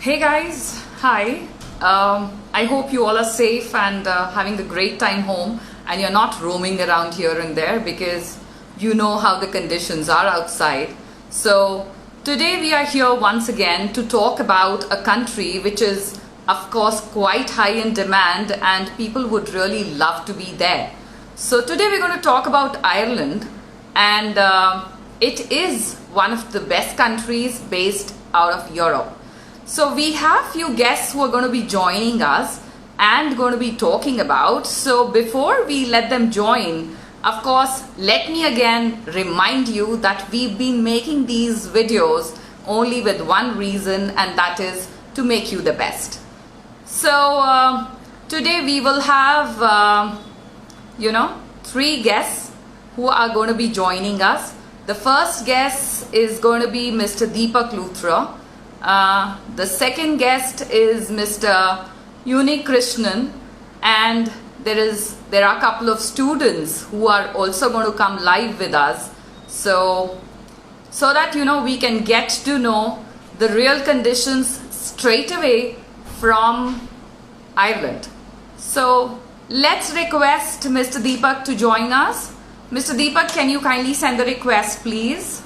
Hey guys, hi. I hope you all are safe and having a great time home and you're not roaming around here and there because you know how the conditions are outside. So, today we are here once again to talk about a country which is, of course, quite high in demand and people would really love to be there. So, today we're going to talk about Ireland, and it is one of the best countries based out of Europe. So we have few guests who are going to be joining us and going to be talking about. So before we let them join, of course, let me again remind you that we've been making these videos only with one reason, and that is to make you the best. So today we will have, three guests who are going to be joining us. The first guest is going to be Mr. Deepak Luthra. The second guest is Mr. Unnikrishnan, and there are a couple of students who are also going to come live with us. So that we can get to know the real conditions straight away from Ireland. So let's request Mr. Deepak to join us. Mr. Deepak, can you kindly send the request, please?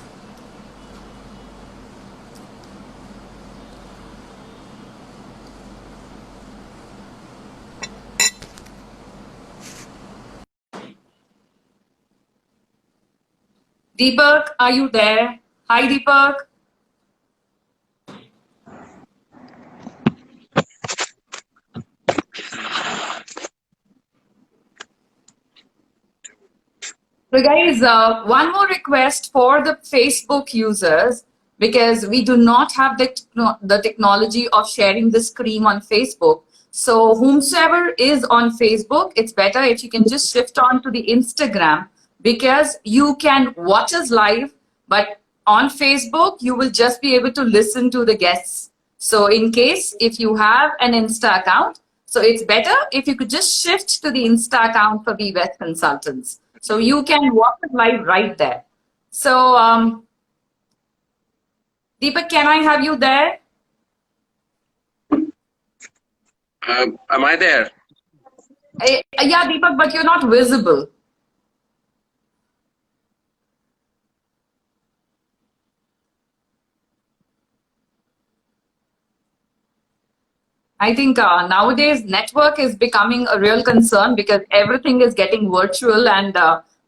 Deepak, are you there? Hi, Deepak. So guys, one more request for the Facebook users, because we do not have the technology of sharing the screen on Facebook. So whomsoever is on Facebook, it's better if you can just shift on to the Instagram, because you can watch us live, but on Facebook, you will just be able to listen to the guests. So in case if you have an Insta account, so it's better if you could just shift to the Insta account for VWest Consultants. So you can watch it live right there. So Deepak, can I have you there? Am I there? Yeah, Deepak, but you're not visible. I think nowadays network is becoming a real concern because everything is getting virtual, and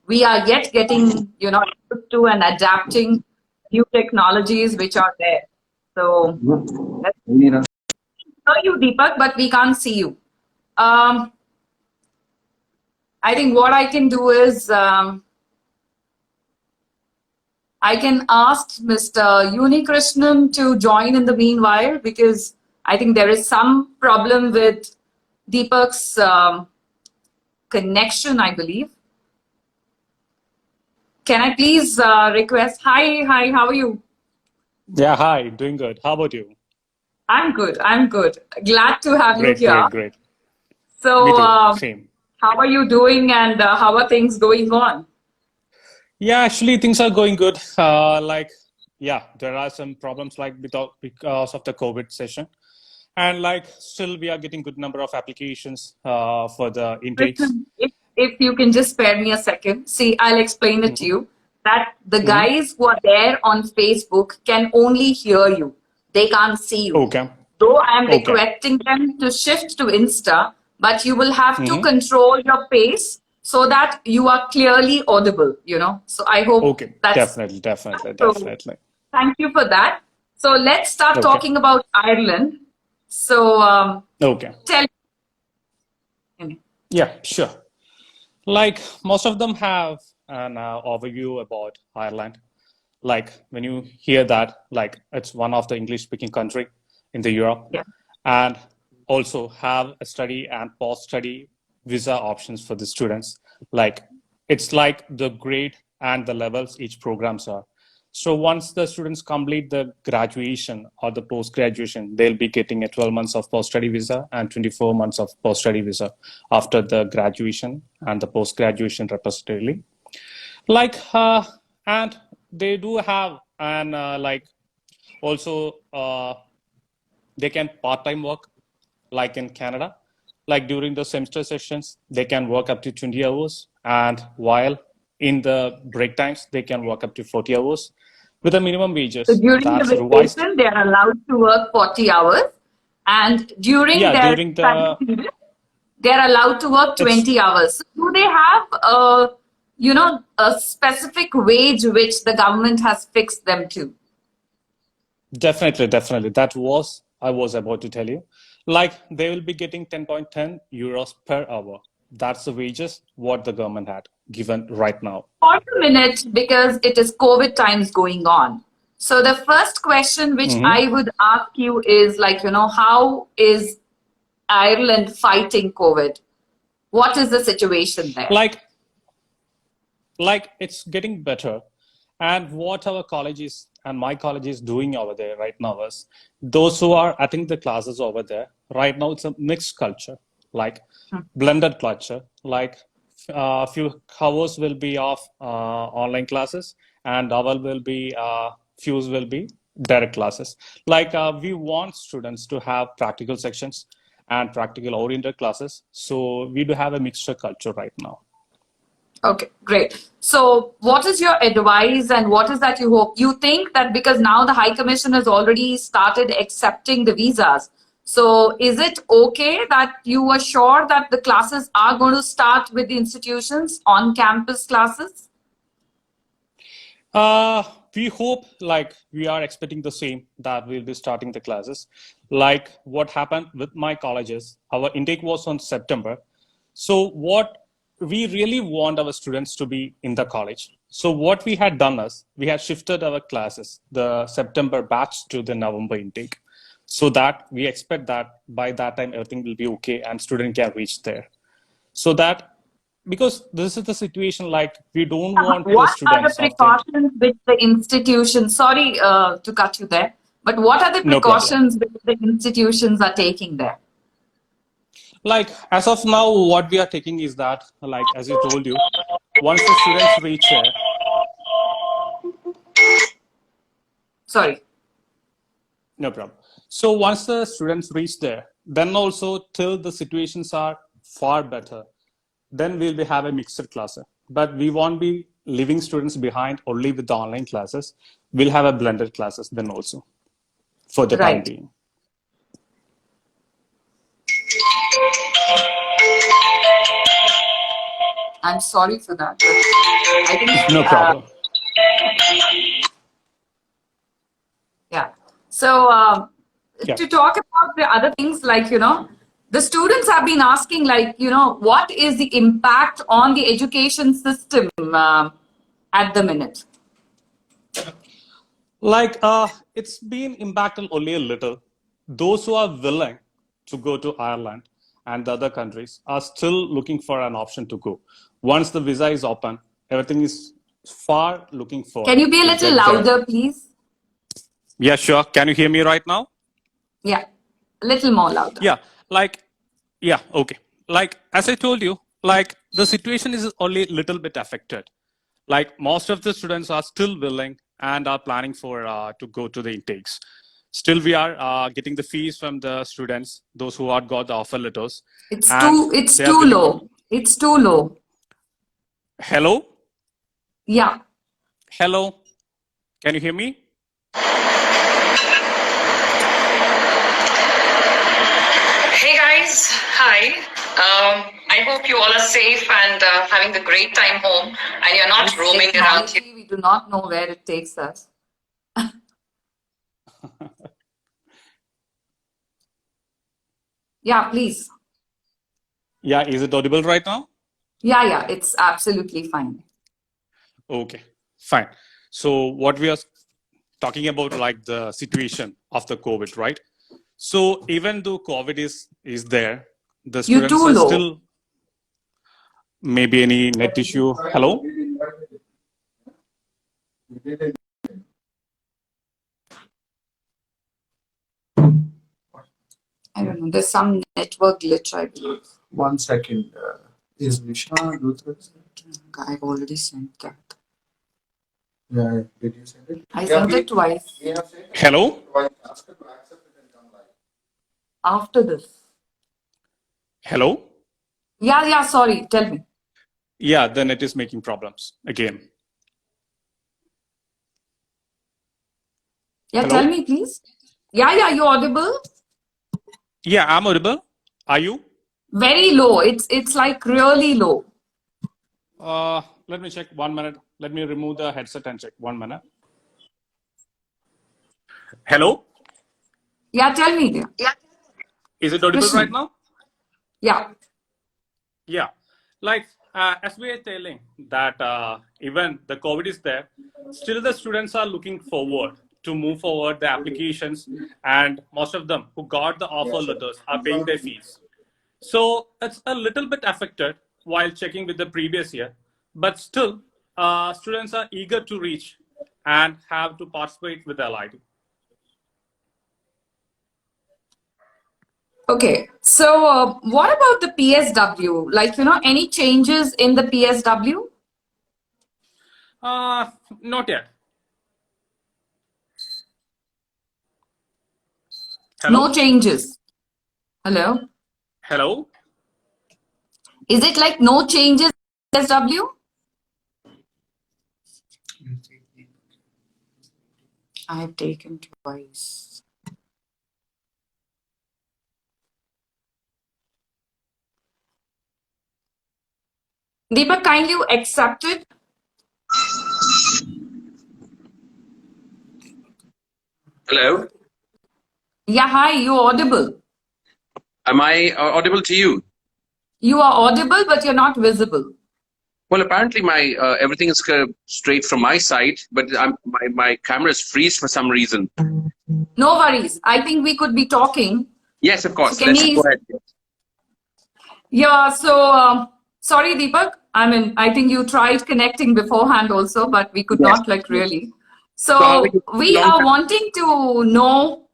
we are yet getting, used to and adapting new technologies which are there. So let's hear you, Deepak, but we can't see you. I think what I can do is I can ask Mr. Unnikrishnan to join in the meanwhile, because I think there is some problem with Deepak's connection, I believe. Can I please request? Hi, how are you? Yeah, hi, doing good. How about you? I'm good. Glad to have you here. Great. So, Me too, same. how are you doing, and how are things going on? Yeah, actually, things are going good. There are some problems because of the COVID session. And still we are getting good number of applications for the intakes. Listen, if you can just spare me a second. See, I'll explain it to you. That the guys who are there on Facebook can only hear you. They can't see you. Okay. Though I am requesting them to shift to Insta, but you will have to control your pace so that you are clearly audible, So I hope that's... Definitely. Thank you for that. So let's start talking about Ireland. So tell me. Yeah, sure. Most of them have an overview about Ireland. When you hear that, it's one of the English-speaking country in the Europe, and also have a study and post-study visa options for the students. It's like the grade and the levels each programs are. So once the students complete the graduation or the post-graduation, they'll be getting a 12 months of post-study visa and 24 months of post-study visa after the graduation and the post-graduation respectively. And they do have an also they can part-time work, like in Canada. Like during the semester sessions, they can work up to 20 hours. And while in the break times, they can work up to 40 hours with a minimum So wages. during the That's revised. vacation, they are allowed to work 40 hours. And during Yeah, their during study the, period, they are allowed to work it's 20 hours. So do they have a specific wage which the government has fixed them to? definitely, definitely. That was, I was about to tell you. Like they will be getting 10.10 euros per hour. That's the wages what the government had given right now. For a minute, because it is COVID times going on. So the first question which Mhm. I would ask you is like, how is Ireland fighting COVID? What is the situation there? Like it's getting better. And what our college is and my college is doing over there right now is those who are attending the classes over there right now, it's a mixed culture, like blended culture. Like a few hours will be of online classes, and our will be few will be direct classes. Like we want students to have practical sections and practical oriented classes, so we do have a mixture culture right now. Okay, great. So, what is your advice and what is that you hope? You think that because now the High Commission has already started accepting the visas, so is it okay that you are sure that the classes are going to start with the institutions on campus classes? We hope, like we are expecting the same, that we'll be starting the classes. Like what happened with my colleges, our intake was on September. So what we really want our students to be in the college. So what we had done is we had shifted our classes, the September batch to the November intake, so that we expect that by that time everything will be okay and student can reach there. So that because this is the situation, like we don't want the What are the students after. precautions which the institutions, sorry to cut you there, but what are the No problem. precautions which the institutions are taking there? Like as of now, what we are taking is that, like as I told you, once the students reach here, Sorry. no problem. So once the students reach there, then also till the situations are far better, then we'll be have a mixed class. But we won't be leaving students behind only with the online classes. We'll have a blended classes then also for the time Right. being. I'm sorry for that. But I think, No problem. yeah. So Yeah. to talk about the other things, like, the students have been asking, like, what is the impact on the education system at the minute? Like it's been impacted only a little. Those who are willing to go to Ireland and the other countries are still looking for an option to go. Once the visa is open, everything is far looking for Can you be a to little get there. louder, please? Yeah, sure. Can you hear me right now? Yeah, a little more louder. Yeah, like, yeah, okay. Like, as I told you, like, the situation is only a little bit affected. Like, most of the students are still willing and are planning for to go to the intakes. Still, we are getting the fees from the students, those who have got the offer letters, It's and it's they are too willing to. low. It's too low. Hello? Yeah. Hello? Can you hear me? Hey guys, hi. I hope you all are safe and having a great time home, and you're not roaming around here. We do not know where it takes us. Yeah, please. Yeah, is it audible right now? Yeah, it's absolutely fine. Okay, fine. So what we are talking about, like the situation of the COVID, right? So even though COVID is there, the You're students too are low. still maybe any net issue. Hello? I don't know. There's some network glitch, I believe. 1 second. Is Vishna Luthra? I've already sent that. Yeah, did you send it? I sent it twice. We have sent it Hello? twice. Ask her to accept it and come live. after this. Hello? Yeah, sorry, tell me. Yeah, then it is making problems again. Yeah, Hello? tell me, please. Yeah, you're audible. Yeah, I'm audible. Are you? Very low. It's like really low. Let me check 1 minute. Let me remove the headset and check 1 minute. Hello? Yeah, tell me, dear. Is it audible right Krishnan. now? Yeah. Yeah. Like, as we are telling that even the COVID is there, still the students are looking forward to move forward the applications, and most of them who got the offer letters are paying their fees. So it's a little bit affected while checking with the previous year, but still students are eager to reach and have to participate with the LID. Okay. So what about the PSW? Like, any changes in the PSW? Not yet. Hello? No changes. Hello? Hello? Is it like no changes in PSW? I have taken twice. Deepak, kindly you accepted. Hello. Yeah, hi, you're audible. Am I audible to you? You are audible, but you're not visible. Well, apparently my everything is straight from my side, but my camera is freeze for some reason. No worries. I think we could be talking. Yes, of course. So can Let's we? go ahead. Yeah, so sorry, Deepak. I think you tried connecting beforehand also, but we could Yes. not like really. So how are So you? we Long are time. wanting to know,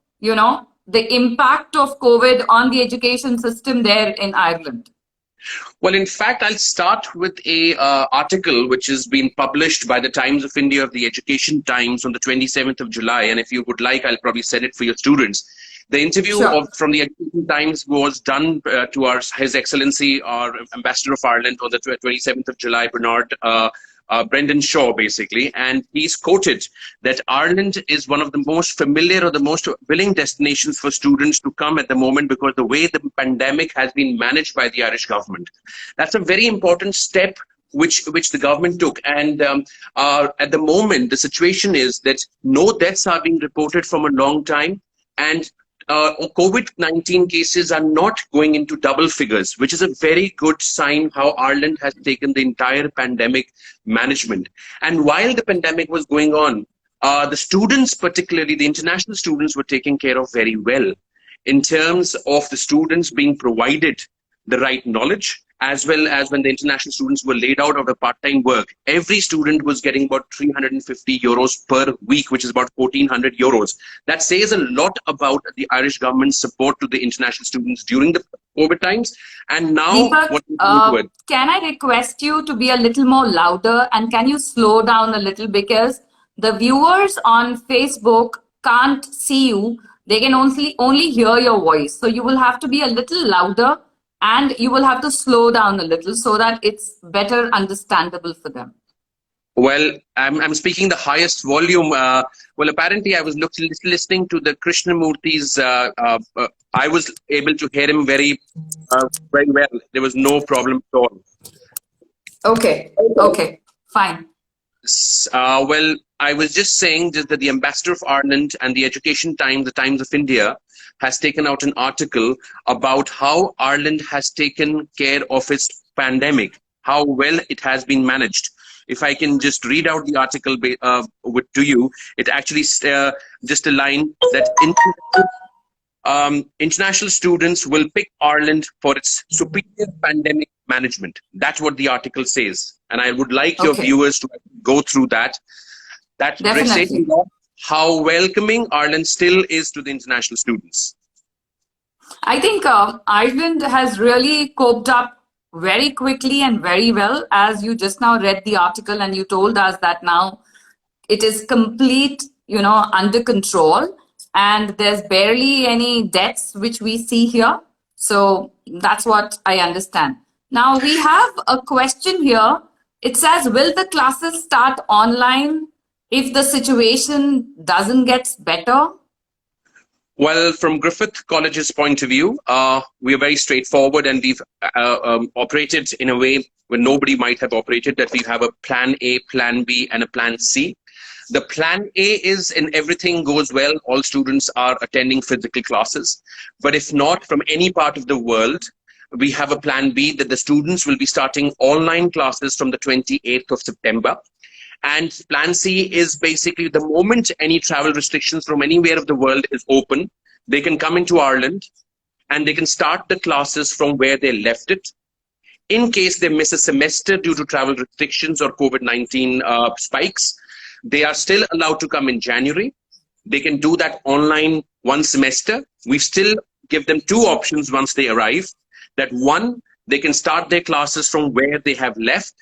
the impact of COVID on the education system there in Ireland. Well, in fact, I'll start with a article which has been published by the Times of India of the Education Times on the 27th of July. And if you would like, I'll probably send it for your students. The interview Sure. from the Education Times was done to His Excellency, our Ambassador of Ireland, on the 27th of July, Brendan Shaw, basically. And he's quoted that Ireland is one of the most familiar or the most willing destinations for students to come at the moment because the way the pandemic has been managed by the Irish government. That's a very important step which the government took. And at the moment, the situation is that no deaths are being reported from a long time. And COVID-19 cases are not going into double figures, which is a very good sign how Ireland has taken the entire pandemic management. And while the pandemic was going on, the students, particularly the international students, were taken care of very well in terms of the students being provided the right knowledge, as well as when the international students were laid out of the part-time work. Every student was getting about 350 euros per week, which is about 1,400 euros. That says a lot about the Irish government's support to the international students during the COVID times. And now, Deepak, can I request you to be a little more louder, and can you slow down a little, because the viewers on Facebook can't see you. They can only hear your voice. So you will have to be a little louder, and you will have to slow down a little so that it's better understandable for them. Well, I'm speaking the highest volume. Well, apparently I was listening to the Krishnamurti's. I was able to hear him very well. There was no problem at all. Okay, fine. Well, I was just saying that the Ambassador of Ireland and the Education Times, the Times of India, has taken out an article about how Ireland has taken care of its pandemic, how well it has been managed. If I can just read out the article to you, it actually just a line that international students will pick Ireland for its superior pandemic management. That's what the article says. And I would like your viewers to go through that. That says how welcoming Ireland still is to the international students. I think Ireland has really coped up very quickly and very well, as you just now read the article and you told us that now it is complete, under control. and there's barely any deaths which we see here. So that's what I understand. Now we have a question here. It says, will the classes start online if the situation doesn't get better? Well, from Griffith College's point of view, we are very straightforward, and we've operated in a way where nobody might have operated, that we have a plan A, plan B, and a plan C. The plan A is, in everything goes well, all students are attending physical classes. But if not, from any part of the world, we have a plan B, that the students will be starting online classes from the 28th of September. And plan C is basically the moment any travel restrictions from anywhere of the world is open, they can come into Ireland and they can start the classes from where they left it. In case they miss a semester due to travel restrictions or COVID-19 spikes, they are still allowed to come in January. They can do that online one semester. We still give them two options once they arrive. That one, they can start their classes from where they have left,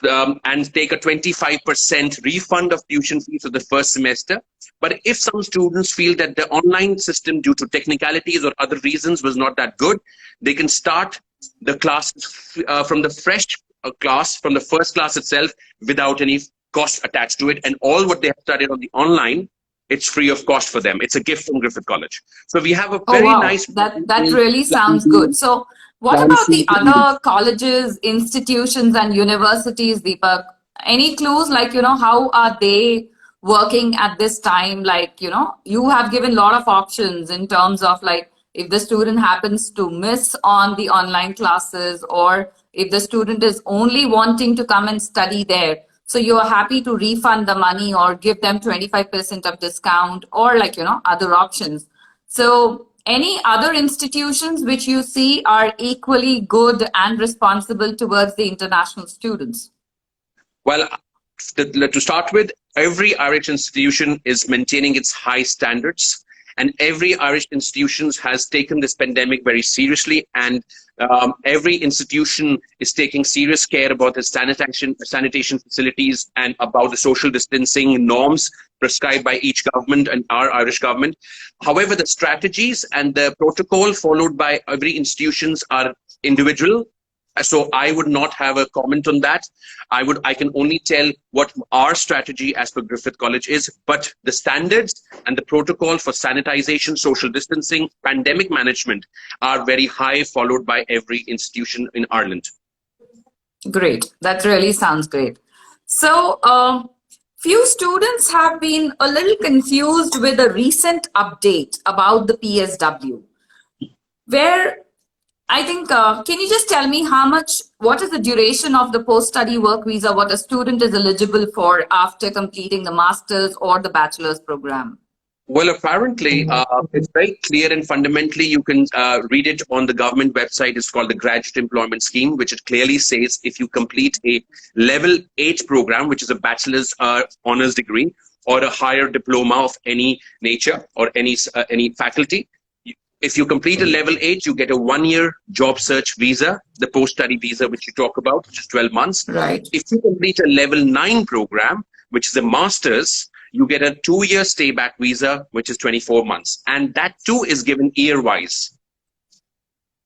and take a 25% refund of tuition fees for the first semester. But if some students feel that the online system, due to technicalities or other reasons, was not that good, they can start the classes from the fresh class, from the first class itself, without any cost attached to it. And all what they have studied on the online, it's free of cost for them. It's a gift from Griffith College. So we have a very nice... That really sounds good. So what about the other colleges, institutions and universities, Deepak? Any clues, like, how are they working at this time? Like, you have given a lot of options in terms of, like, if the student happens to miss on the online classes, or if the student is only wanting to come and study there, so you are happy to refund the money or give them 25% of discount, or like, other options. So any other institutions which you see are equally good and responsible towards the international students? Well, to start with, every Irish institution is maintaining its high standards, and every Irish institution has taken this pandemic very seriously, and every institution is taking serious care about the sanitation facilities and about the social distancing norms prescribed by each government and our Irish government. However, the strategies and the protocol followed by every institutions are individual. So I would not have a comment on that. I can only tell what our strategy as per Griffith College is, but the standards and the protocol for sanitization, social distancing, pandemic management are very high, followed by every institution in Ireland. Great. That really sounds great. So few students have been a little confused with a recent update about the PSW, where I think, can you just tell me what is the duration of the post-study work visa, what a student is eligible for after completing the master's or the bachelor's program? Well, apparently, it's very clear, and fundamentally you can read it on the government website. It's called the Graduate Employment Scheme, which it clearly says if you complete a level 8 program, which is a bachelor's honors degree or a higher diploma of any nature or any faculty, if you complete a level 8, you get a 1-year job search visa, the post-study visa, which you talk about, which is 12 months. Right. If you complete a level 9 program, which is a master's, you get a 2-year stay-back visa, which is 24 months. And that too is given year-wise.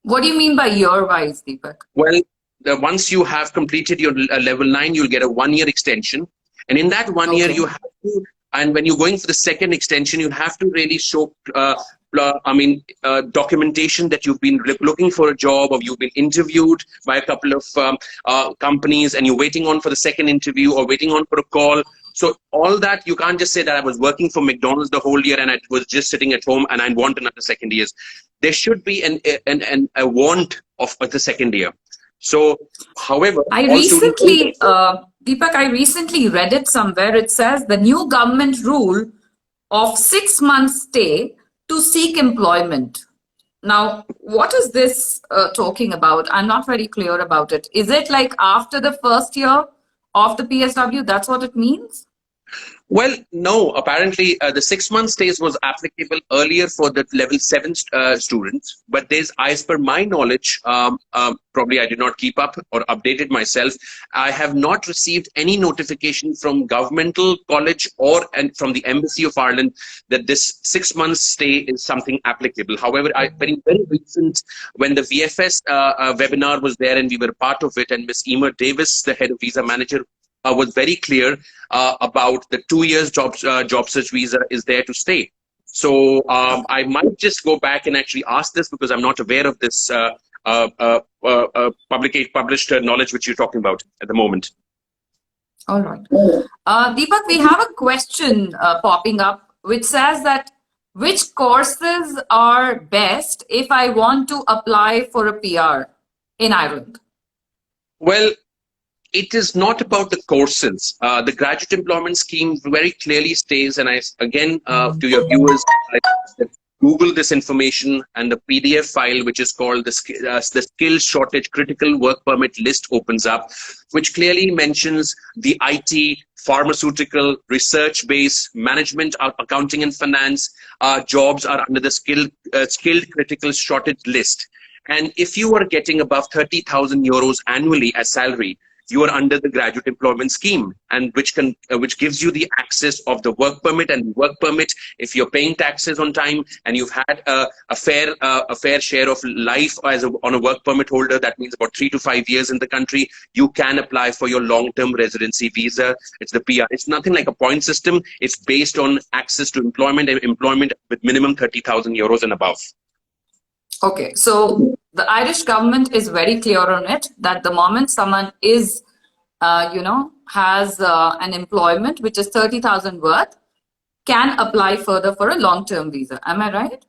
What do you mean by year-wise, Deepak? Well, once you have completed your level 9, you'll get a 1-year extension. And in that 1 year, you have to, and when you're going for the second extension, you have to really show documentation that you've been looking for a job, or you've been interviewed by a couple of companies and you're waiting on for the second interview or waiting on for a call. So all that, you can't just say that I was working for McDonald's the whole year and I was just sitting at home and I want another second year. There should be a want of the second year. So, however, Deepak, I recently read it somewhere. It says the new government rule of 6 months stay to seek employment. Now, what is this talking about? I'm not very clear about it. Is it like after the first year of the PSW? That's what it means? Well, no, apparently the 6 month stays was applicable earlier for the level 7 students, but there's, as per my knowledge, probably I did not keep up or updated myself. I have not received any notification from governmental college or and from the Embassy of Ireland that this 6 month stay is something applicable. However, very recent, when the VFS webinar was there and we were part of it, and Miss Emer Davis, the head of visa manager, was very clear about the 2 years job search visa is there to stay. So I might just go back and actually ask this, because I'm not aware of this published knowledge which you're talking about at the moment. All right. Deepak, we have a question popping up which says that which courses are best if I want to apply for a PR in Ireland? Well, it is not about the courses. The graduate employment scheme very clearly states, and I again to your viewers, Google this information, and the PDF file which is called the Skill Shortage Critical Work Permit list opens up, which clearly mentions the IT, pharmaceutical, research-based, management, accounting and finance jobs are under the skilled critical shortage list. And if you are getting above 30,000 euros annually as salary, you are under the graduate employment scheme, and which gives you the access of the work permit. And work permit, if you're paying taxes on time and you've had a fair share of life on a work permit holder, that means about 3 to 5 years in the country, you can apply for your long-term residency visa. It's the PR. It's nothing like a point system. It's based on access to employment and employment with minimum 30,000 euros and above. Okay, so the Irish government is very clear on it, that the moment someone is, has an employment which is 30,000 worth, can apply further for a long-term visa. Am I right?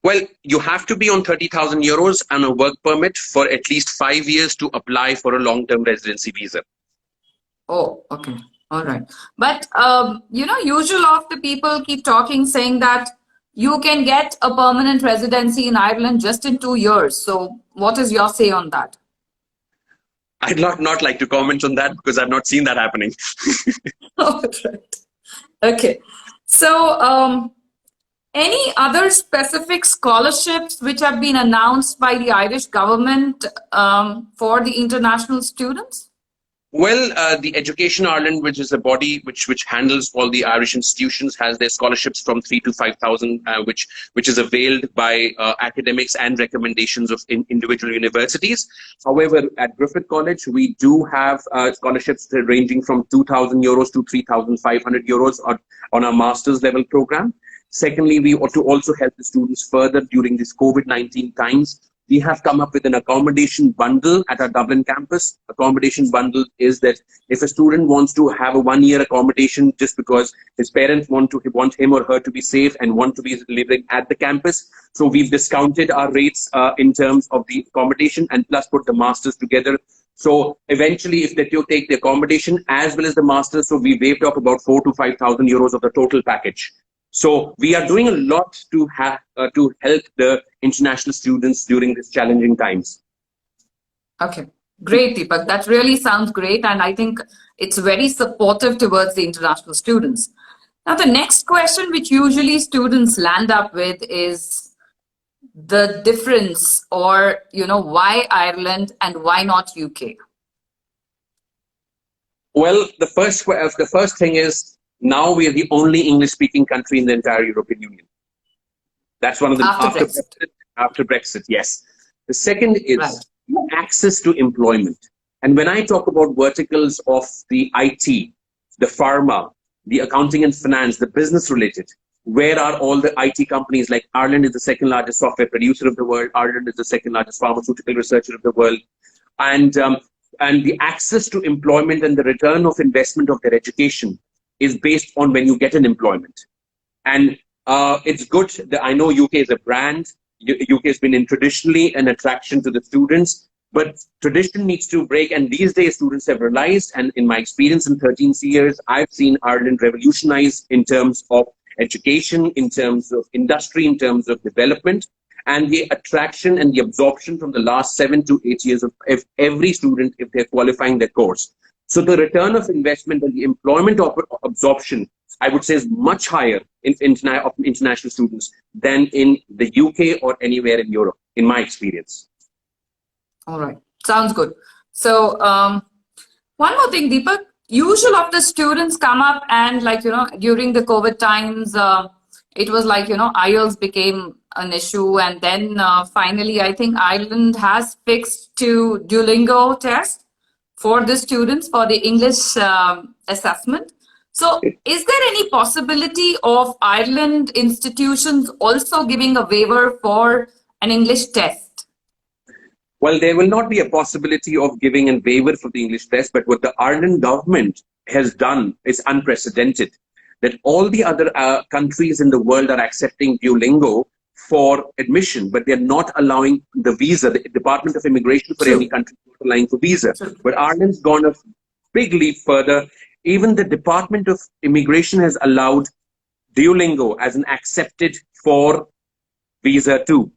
Well, you have to be on 30,000 euros and a work permit for at least 5 years to apply for a long-term residency visa. Oh, okay. All right. But, usual of the people keep talking, saying that you can get a permanent residency in Ireland just in 2 years. So what is your say on that? I'd not like to comment on that, because I've not seen that happening. All right. Okay. So any other specific scholarships which have been announced by the Irish government for the international students? Well, the Education Ireland, which is a body which handles all the Irish institutions, has their scholarships from 3 to 5,000, which is availed by academics and recommendations of individual universities. However, at Griffith College, we do have scholarships ranging from 2,000 euros to 3,500 euros on our master's level program. Secondly, we ought to also help the students further during this COVID-19 times. We have come up with an accommodation bundle at our Dublin campus. Accommodation bundle is that if a student wants to have a 1 year accommodation just because his parents want him or her to be safe and want to be living at the campus, so we've discounted our rates in terms of the accommodation and plus put the masters together. So eventually, if they take the accommodation as well as the masters, so we waived off about 4,000 to 5,000 euros of the total package. So we are doing a lot to help the international students during these challenging times. Okay, great, Deepak. That really sounds great. And I think it's very supportive towards the international students. Now, the next question which usually students land up with is the difference, or, why Ireland and why not UK? Well, the first thing is, now we are the only English-speaking country in the entire European Union. That's one of the after Brexit, yes. The second is access to employment. And when I talk about verticals of the IT, the pharma, the accounting and finance, the business related, where are all the IT companies? Like Ireland is the second largest software producer of the world. Ireland is the second largest pharmaceutical researcher of the world. And the access to employment and the return of investment of their education is based on when you get an employment. And it's good that I know UK is a brand. UK has been traditionally an attraction to the students, but tradition needs to break. And these days students have realized, and in my experience in 13 years, I've seen Ireland revolutionize in terms of education, in terms of industry, in terms of development, and the attraction and the absorption from the last 7 to 8 years of every student if they're qualifying their course. So the return of investment and the employment absorption I would say, is much higher in of international students than in the UK or anywhere in Europe, in my experience. All right. Sounds good. So, one more thing, Deepak. Usual of the students come up and during the COVID times, it was IELTS became an issue, and then finally I think Ireland has fixed to Duolingo test for the students for the English assessment. So is there any possibility of Ireland institutions also giving a waiver for an English test? Well, there will not be a possibility of giving a waiver for the English test, but what the Ireland government has done is unprecedented. That all the other countries in the world are accepting Duolingo for admission, but they're not allowing the visa. The Department of Immigration for any country is not allowing for visa. But Ireland's gone a big leap further. Even the Department of Immigration has allowed Duolingo as an accepted for visa too.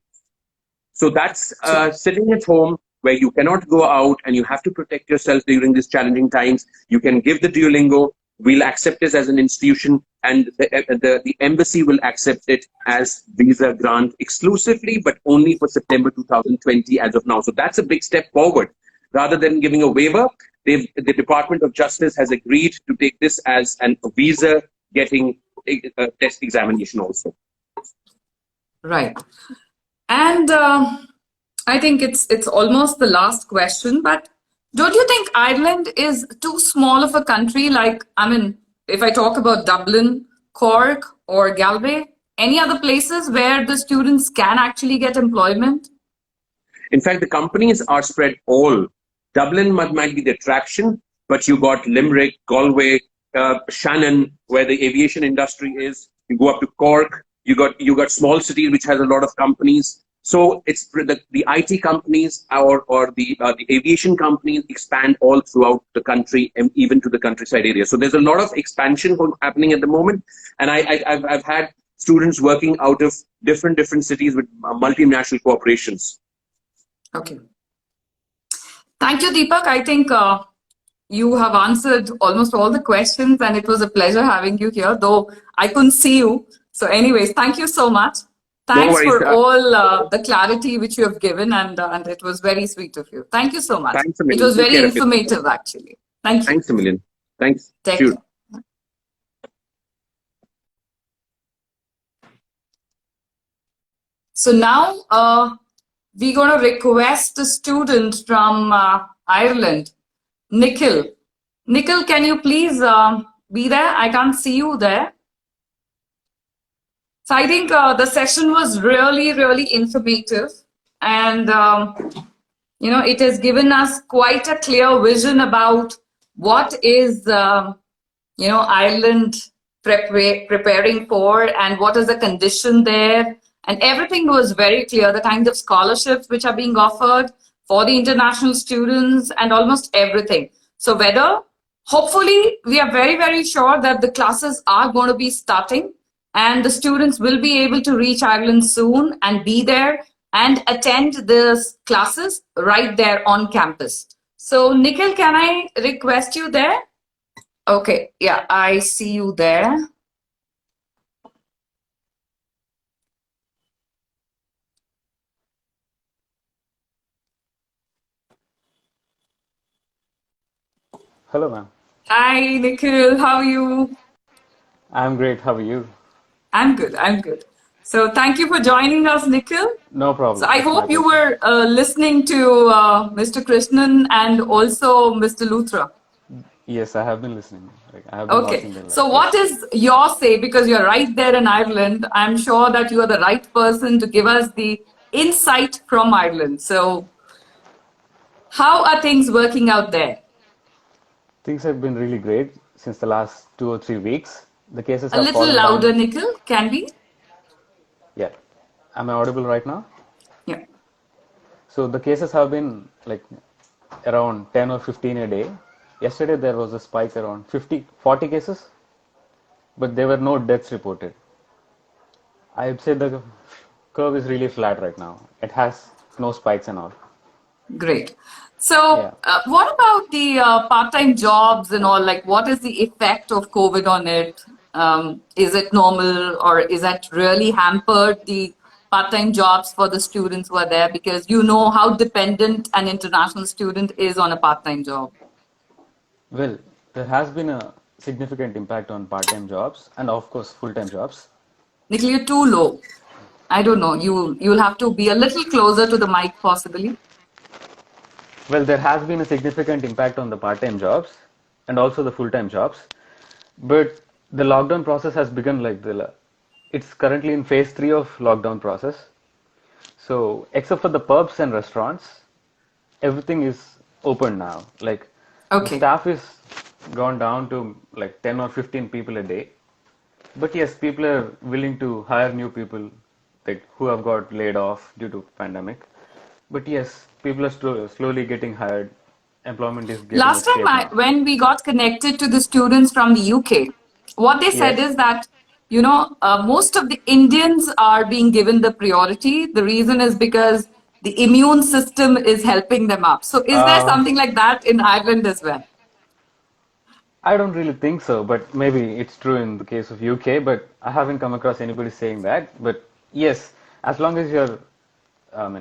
So that's sitting at home where you cannot go out and you have to protect yourself during these challenging times. You can give the Duolingo. We'll accept this as an institution, and the embassy will accept it as visa grant exclusively, but only for September 2020 as of now. So that's a big step forward. Rather than giving a waiver, the Department of Justice has agreed to take this as a visa getting test examination also. Right. And I think it's almost the last question, but don't you think Ireland is too small of a country? Like, I mean, if I talk about Dublin, Cork, or Galway, any other places where the students can actually get employment? In fact, the companies are spread all. Dublin might be the attraction, but you got Limerick, Galway, Shannon, where the aviation industry is. You go up to Cork. You got small cities which has a lot of companies. So it's the IT companies or the aviation companies expand all throughout the country and even to the countryside area. So there's a lot of expansion happening at the moment, and I've had students working out of different cities with multinational corporations. Okay. Thank you, Deepak. I think you have answered almost all the questions, and it was a pleasure having you here, though I couldn't see you. So anyways, thank you so much. Thanks for all the clarity which you have given, and it was very sweet of you. Thank you so much. Thanks a million. It was very informative, actually. Thank you. Thanks a million. Thanks. Take care. So now we're going to request a student from Ireland, Nikhil. Nikhil, can you please be there? I can't see you there. So I think the session was really, really informative, and it has given us quite a clear vision about what is Ireland preparing for, and what is the condition there, and everything was very clear. The kind of scholarships which are being offered for the international students, and almost everything. So hopefully, we are very, very sure that the classes are going to be starting, and the students will be able to reach Ireland soon and be there and attend the classes right there on campus. So Nikhil, can I request you there? Okay, yeah, I see you there. Hello, ma'am. Hi, Nikhil, how are you? I'm great. How are you? I'm good. So thank you for joining us, Nikhil. No problem. So I hope you were listening to Mr. Krishnan and also Mr. Luthra. Yes, I have been listening. I have been watching them. So what is your say? Because you're right there in Ireland, I'm sure that you are the right person to give us the insight from Ireland. So how are things working out there? Things have been really great since the last 2 or 3 weeks. The cases A have little fallen louder, down. Nikhil, can we? Yeah. Am I audible right now? Yeah. So the cases have been like around 10 or 15 a day. Yesterday there was a spike around 40 cases, but there were no deaths reported. I would say the curve is really flat right now. It has no spikes and all. Great. So what about the part-time jobs and all? Like, what is the effect of COVID on it? Is it normal, or is that really hampered the part-time jobs for the students who are there? Because you know how dependent an international student is on a part-time job. Well, there has been a significant impact on part-time jobs and of course full-time jobs. Nikhil, you're too low. I don't know. You'll have to be a little closer to the mic, possibly. Well, there has been a significant impact on the part-time jobs and also the full-time jobs. But the lockdown process has begun it's currently in phase 3 of lockdown process. So except for the pubs and restaurants, everything is open now. Like the Okay. staff is gone down to like 10 or 15 people a day. But yes, people are willing to hire new people like who have got laid off due to pandemic. But yes, people are slowly getting hired. Employment is getting a Last time, shape now. when we got connected to the students from the UK, what they said Yes. is that, most of the Indians are being given the priority. The reason is because the immune system is helping them up. So, is there Uh, something like that in Ireland as well? I don't really think so, but maybe it's true in the case of UK, but I haven't come across anybody saying that. But yes, as long as you're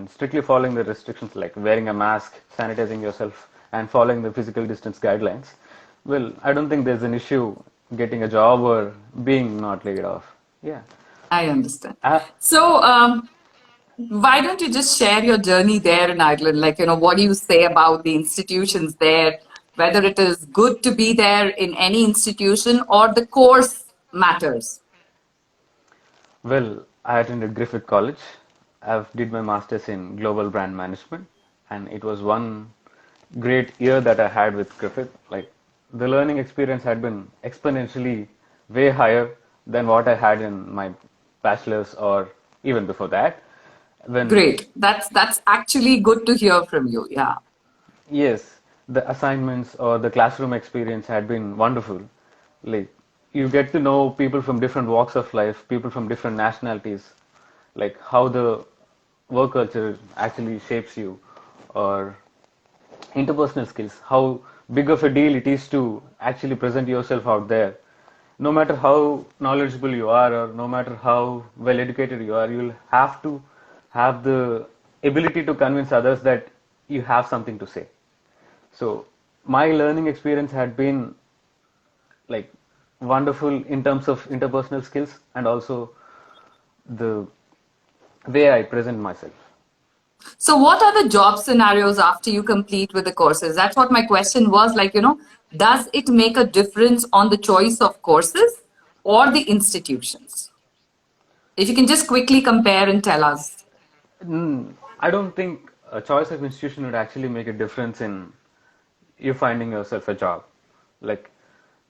strictly following the restrictions like wearing a mask, sanitizing yourself, and following the physical distance guidelines, well, I don't think there's an issue getting a job or being not laid off. Yeah. I understand. Uh, So, why don't you just share your journey there in Ireland? Like, what do you say about the institutions there? Whether it is good to be there in any institution or the course matters. Well, I attended Griffith College. I've did my master's in global brand management, and it was one great year that I had with Griffith. Like the learning experience had been exponentially way higher than what I had in my bachelor's or even before that. When Great. That's actually good to hear from you. Yeah. Yes, the assignments or the classroom experience had been wonderful. Like you get to know people from different walks of life, people from different nationalities, like how the work culture actually shapes you, or interpersonal skills, how big of a deal it is to actually present yourself out there. No matter how knowledgeable you are, or no matter how well educated you are, you'll have to have the ability to convince others that you have something to say. So my learning experience had been like wonderful in terms of interpersonal skills and also the way I present myself. So, what are the job scenarios after you complete with the courses? That's what my question was. Like, does it make a difference on the choice of courses or the institutions? If you can just quickly compare and tell us. I don't think a choice of institution would actually make a difference in you finding yourself a job. Like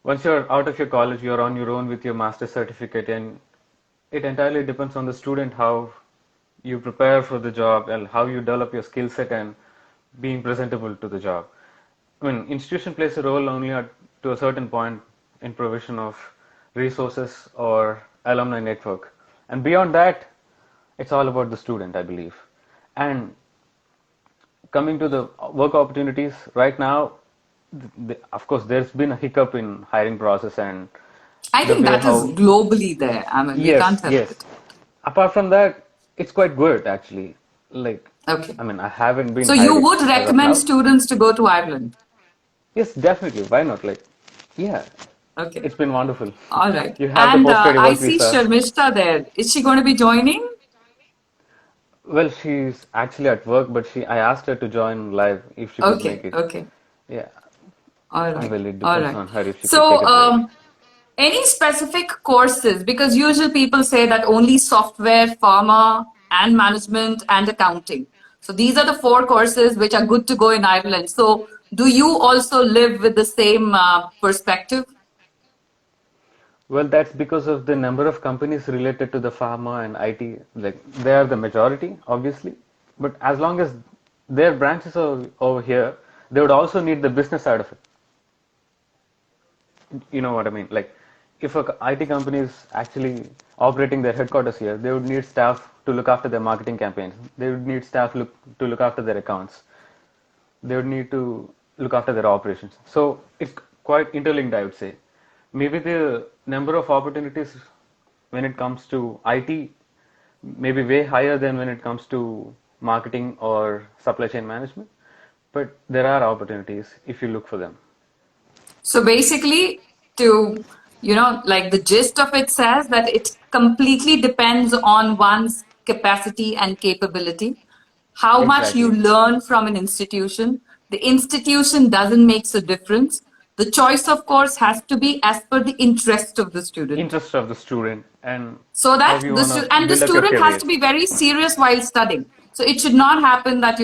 once you're out of your college, you're on your own with your master's certificate, and it entirely depends on the student how you prepare for the job and how you develop your skill set and being presentable to the job. I mean, institution plays a role only to a certain point in provision of resources or alumni network, and beyond that, it's all about the student, I believe. And coming to the work opportunities right now, of course, there's been a hiccup in hiring process and I the think way that is how. globally there. I mean, we can't Yes, help yes. it. Apart from that, it's quite good actually. Like, Okay. I mean, I haven't been So, you hired would as of recommend now. students to go to Ireland? Yes, definitely. Why not? Like, yeah, Okay. it's been wonderful. All right. You have the And post-study I work see visa. Sharmishta there. Is she going to be joining? Well, she's actually at work, but I asked her to join live if she could make Okay. it. Okay. Yeah, All right. well, it All depends right. on her if she could take So, a break. any specific courses? Because usually people say that only software, pharma, and management and accounting. So these are the four courses which are good to go in Ireland. So do you also live with the same perspective? Well, that's because of the number of companies related to the pharma and IT. Like, they are the majority, obviously. But as long as their branches are over here, they would also need the business side of it. You know what I mean? Like, if a IT company is actually operating their headquarters here, they would need staff to look after their marketing campaigns. They would need staff to look after their accounts. They would need to look after their operations. So it's quite interlinked, I would say. maybe the number of opportunities when it comes to IT may be way higher than when it comes to marketing or supply chain management, but there are opportunities if you look for them. So basically, to, like the gist of it says that it completely depends on one's capacity and capability, how much you Exactly. learn from an institution. The institution doesn't make a difference. The choice, of course, has to be as per the interest of the student. Interest of the student and So how that you want to the build up your student has career. to be very serious while studying. So it should not happen that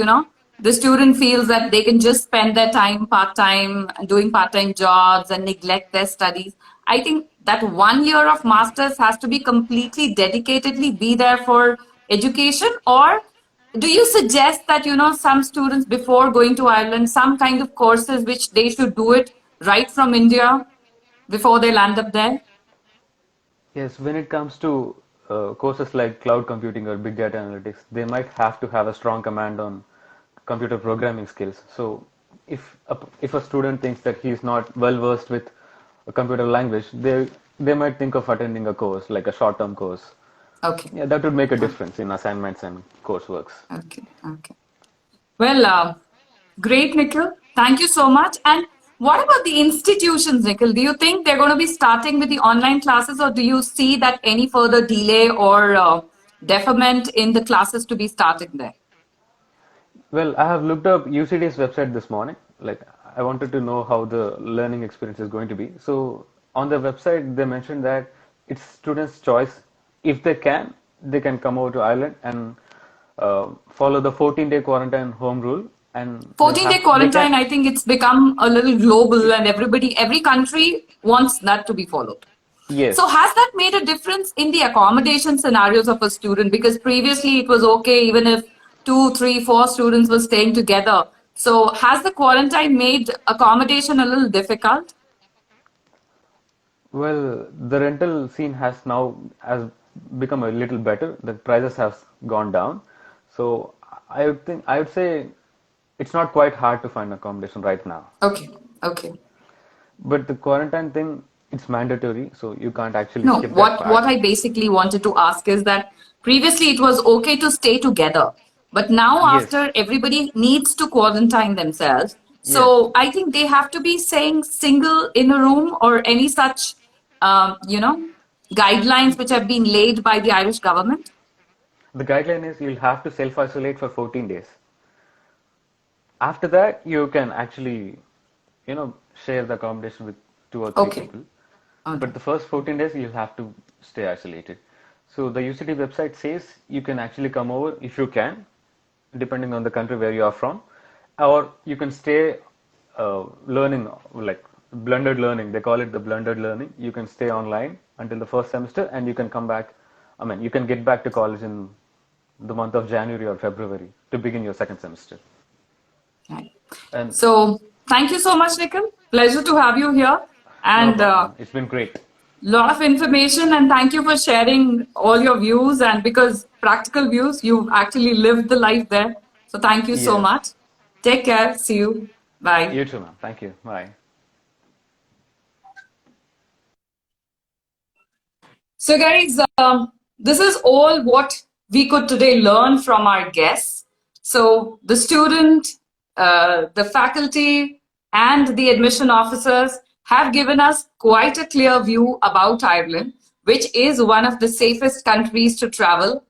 the student feels that they can just spend their time part-time doing part-time jobs and neglect their studies. I think that 1 year of masters has to be completely dedicatedly be there for education. Or do you suggest that some students before going to Ireland, some kind of courses which they should do it right from India before they land up there? Yes, when it comes to courses like cloud computing or big data analytics, they might have to have a strong command on computer programming skills. So if a student thinks that he is not well versed with a computer language, they might think of attending a course like a short-term course. Okay. Yeah, that would make a difference in assignments and courseworks. Okay. Okay. Well, great, Nikhil. Thank you so much. And what about the institutions, Nikhil? Do you think they're going to be starting with the online classes, or do you see that any further delay or deferment in the classes to be starting there? Well, I have looked up UCD's website this morning. Like, I wanted to know how the learning experience is going to be. So, on the website, they mentioned that it's students' choice. If they can come over to Ireland and follow the 14-day quarantine home rule. And 14-day quarantine, I think it's become a little global, and every country wants that to be followed. Yes. So has that made a difference in the accommodation scenarios of a student? Because previously it was okay even if 2, 3, 4 students were staying together. So has the quarantine made accommodation a little difficult? Well, the rental scene has become a little better. The prices have gone down. So I would say it's not quite hard to find accommodation right now. Okay, okay. But the quarantine thing, it's mandatory, so you can't actually No, skip that what part. I basically wanted to ask is that previously it was okay to stay together, but now Yes, after everybody needs to quarantine themselves, yes. so I think they have to be staying single in a room or any such, um, you know, guidelines which have been laid by the Irish government. The guideline is you'll have to self-isolate for 14 days. After that, you can actually, share the accommodation with 2 or 3 Okay, people. all But right. the first 14 days, you'll have to stay isolated. So the UCD website says you can actually come over if you can, depending on the country where you are from, or you can stay learning, like blended learning. They call it the blended learning. You can stay online until the first semester, and you can come back. I mean, you can get back to college in the month of January or February to begin your second semester. Right. And So thank you so much, Nikhil. Pleasure to have you here. no And problem. It's been great. lot of information, and thank you for sharing all your views, and because practical views, you've actually lived the life there. So thank you so Yes. much. Take care. See you. Bye. You too, ma'am. Thank you. Bye. So guys, this is all what we could today learn from our guests. So the student, the faculty, and the admission officers have given us quite a clear view about Ireland, which is one of the safest countries to travel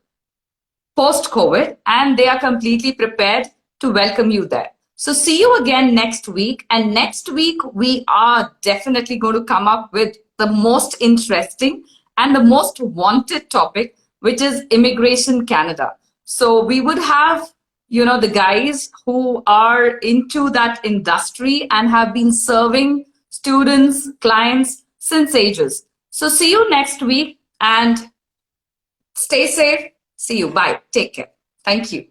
post-COVID, and they are completely prepared to welcome you there. So see you again next week. And next week, we are definitely going to come up with the most interesting and the most wanted topic, which is Immigration Canada. So we would have, the guys who are into that industry and have been serving students, clients since ages. So see you next week, and stay safe. See you. Bye. Take care. Thank you.